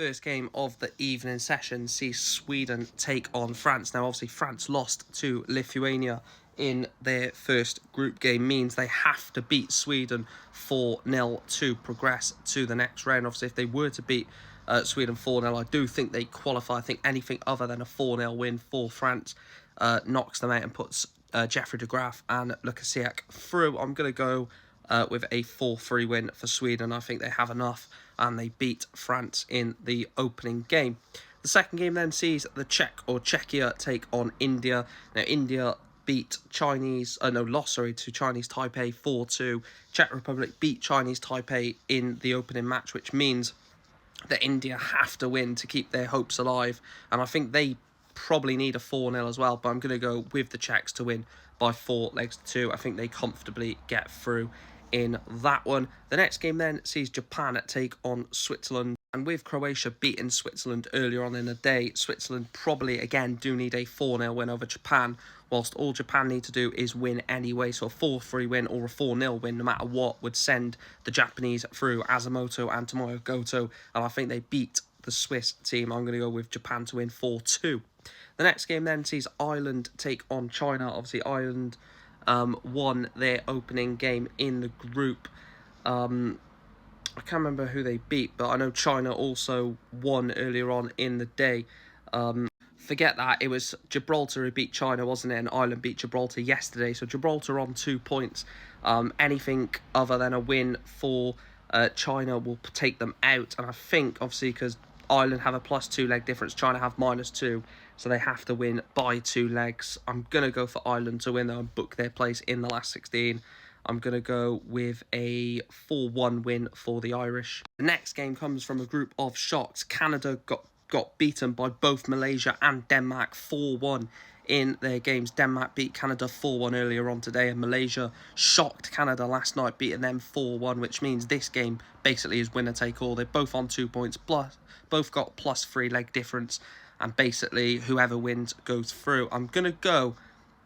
First game of the evening session sees Sweden take on France. Now, obviously, France lost to Lithuania in their first group game, means they have to beat Sweden 4-0 to progress to the next round. Obviously, if they were to beat Sweden 4-0, I do think they qualify. I think anything other than a 4-0 win for France knocks them out and puts Jeffrey de Graaf and Lukasiak through. I'm going to go with a 4-3 win for Sweden. I think they have enough, and they beat France in the opening game. The second game then sees the Czechia take on India. Now, India beat lost to Chinese Taipei 4-2. Czech Republic beat Chinese Taipei in the opening match, which means that India have to win to keep their hopes alive. And I think they probably need a 4-0 as well, but I'm going to go with the Czechs to win by 4-2. I think they comfortably get through in that one. The next game then sees Japan take on Switzerland. And with Croatia beating Switzerland earlier on in the day, Switzerland probably again do need a 4-0 win over Japan, whilst all Japan need to do is win anyway. So a 4-3 win or a 4-0 win, no matter what, would send the Japanese through Asamoto and Tomoyo Goto. And I think they beat the Swiss team. I'm going to go with Japan to win 4-2. The next game then sees Ireland take on China. Obviously, Ireland won their opening game in the group. I can't remember who they beat, but I know China also won earlier on in the day. Forget that, it was Gibraltar who beat China, wasn't it? And Ireland beat Gibraltar yesterday, so Gibraltar on 2 points. Anything other than a win for China will take them out, and I think, obviously, because Ireland have a +2 leg difference, China have -2, so they have to win by 2 legs. I'm going to go for Ireland to win, though, and book their place in the last 16. I'm going to go with a 4-1 win for the Irish. The next game comes from a group of shocks. Canada got beaten by both Malaysia and Denmark 4-1 in their games. Denmark beat Canada 4-1 earlier on today, and Malaysia shocked Canada last night, beating them 4-1, which means this game basically is winner take all. They're both on 2 points, both got +3 leg difference, and basically whoever wins goes through. I'm gonna go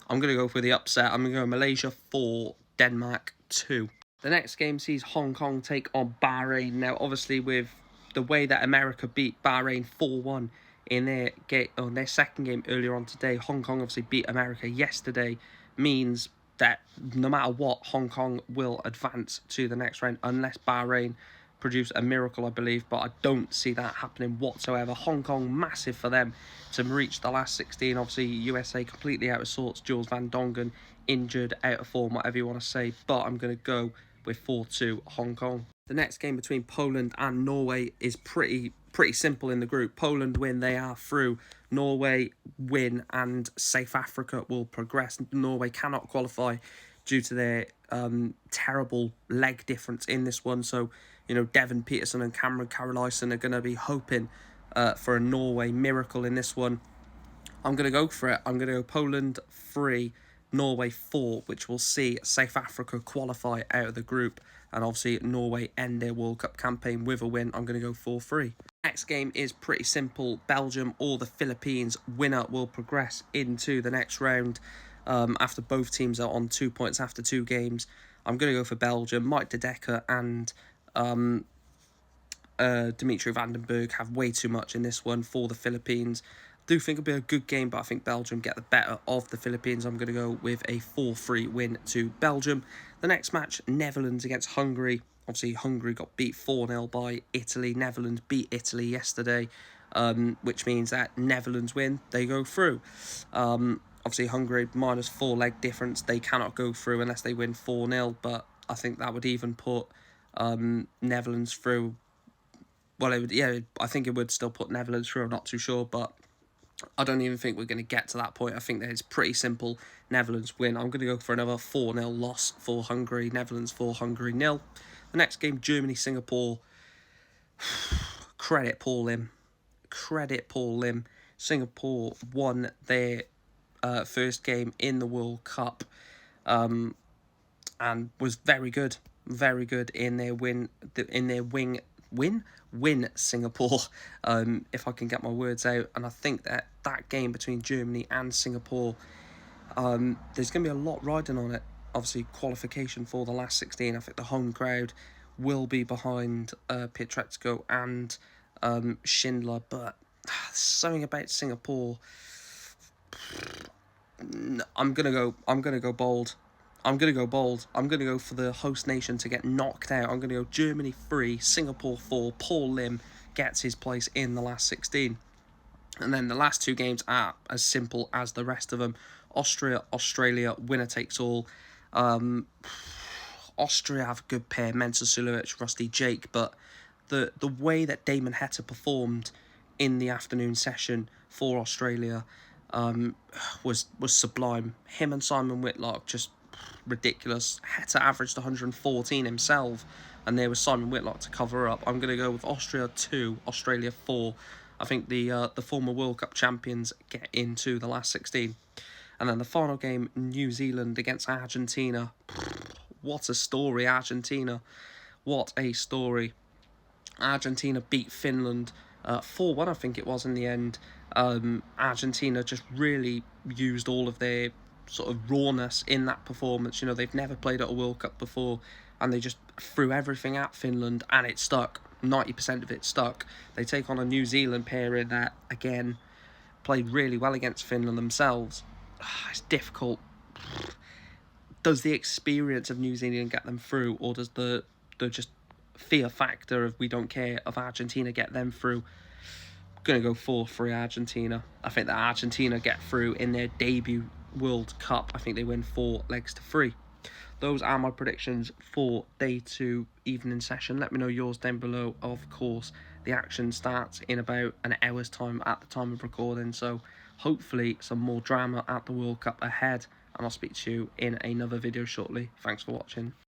for the upset. I'm gonna go Malaysia 4, Denmark 2. The next game sees Hong Kong take on Bahrain. Now, obviously, with the way that America beat Bahrain 4-1 in their second game earlier on today, Hong Kong obviously beat America yesterday, means that no matter what, Hong Kong will advance to the next round unless Bahrain produce a miracle, I believe, but I don't see that happening whatsoever. Hong Kong, massive for them to reach the last 16. Obviously, USA completely out of sorts. Jules Van Dongen injured, out of form, whatever you want to say, but I'm going to go with 4-2 Hong Kong. The next game between Poland and Norway is pretty simple in the group. Poland win, they are through. Norway win, and South Africa will progress. Norway cannot qualify due to their terrible leg difference in this one. So, Devon Peterson and Cameron Carolison are going to be hoping for a Norway miracle in this one. I'm going to go for it. I'm going to go Poland 3, Norway 4, which will see South Africa qualify out of the group, and obviously Norway end their World Cup campaign with a win. I'm going to go 4-3. Next game is pretty simple. Belgium or the Philippines. Winner will progress into the next round after both teams are on 2 points after 2 games. I'm going to go for Belgium. Mike De Decker and Dimitri Van den Berg have way too much in this one for the Philippines. I do think it'll be a good game, but I think Belgium get the better of the Philippines. I'm going to go with a 4-3 win to Belgium. The next match, Netherlands against Hungary. Obviously, Hungary got beat 4-0 by Italy. Netherlands beat Italy yesterday, which means that Netherlands win, they go through. Obviously, Hungary -4 leg difference. They cannot go through unless they win 4-0, but I think that would even put Netherlands through. Well, I think it would still put Netherlands through. I'm not too sure, but I don't even think we're going to get to that point. I think that it's pretty simple. Netherlands win. I'm going to go for another 4-0 loss for Hungary. Netherlands 4, Hungary 0. The next game, Germany-Singapore. Credit Paul Lim. Singapore won their first game in the World Cup and was very good in their win Singapore, if I can get my words out. And I think that game between Germany and Singapore, there's going to be a lot riding on it. Obviously, qualification for the last 16. I think the home crowd will be behind Pietreczko and Schindler, but something about Singapore. I'm gonna go bold. I'm gonna go bold. I'm gonna go for the host nation to get knocked out. I'm gonna go Germany 3, Singapore 4. Paul Lim gets his place in the last 16. And then the last two games are as simple as the rest of them. Austria, Australia, winner takes all. Austria have a good pair, Mensah Suljovic, Rusty Jake, but the way that Damon Heta performed in the afternoon session for Australia was sublime. Him and Simon Whitlock, just ridiculous. Heta averaged 114 himself, and there was Simon Whitlock to cover up. I'm going to go with Austria 2, Australia 4. I think the former World Cup champions get into the last 16. And then the final game, New Zealand against Argentina. What a story, Argentina. What a story. Argentina beat Finland 4-1, I think it was, in the end. Argentina just really used all of their sort of rawness in that performance. You know, they've never played at a World Cup before, and they just threw everything at Finland, and it stuck. 90% of it stuck. They take on a New Zealand pairing that, again, played really well against Finland themselves. It's difficult. Does the experience of New Zealand get them through, or does the just fear factor of we don't care of Argentina get them through? I'm going to go 4-3 Argentina. I think that Argentina get through in their debut World Cup. I think they win 4-3. Those are my predictions for day 2 evening session. Let me know yours down below. Of course, the action starts in about an hour's time at the time of recording, so hopefully some more drama at the World Cup ahead, and I'll speak to you in another video shortly. Thanks for watching.